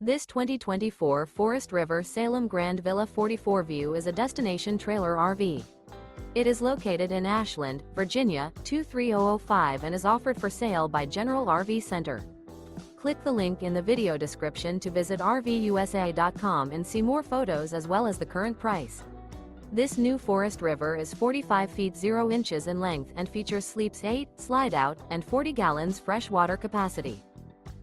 This 2024 Forest River Salem Grand Villa 44 View is a destination trailer RV. It is located in Ashland, Virginia, 23005 and is offered for sale by General RV Center. Click the link in the video description to visit RVUSA.com and see more photos as well as the current price. This new Forest River is 45 feet 0 inches in length and features sleeps 8, slide-out, and 40 gallons fresh water capacity.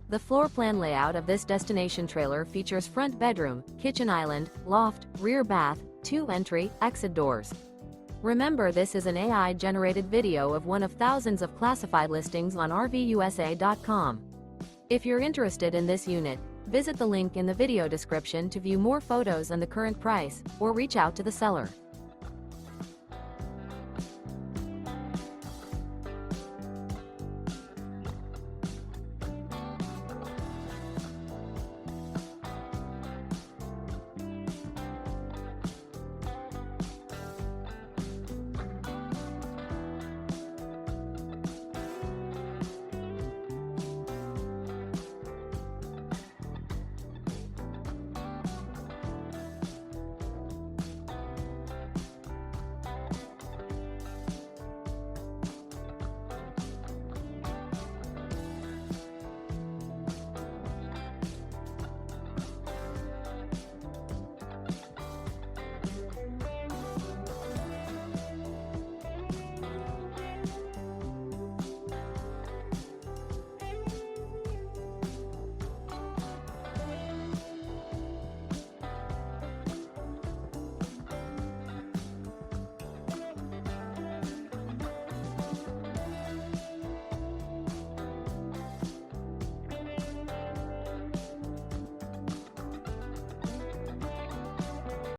The floor plan layout of this destination trailer features front bedroom, kitchen island, loft, rear bath, 2 entry, exit doors. Remember, this is an AI-generated video of one of thousands of classified listings on RVUSA.com. If you're interested in this unit, visit the link in the video description to view more photos and the current price, or reach out to the seller.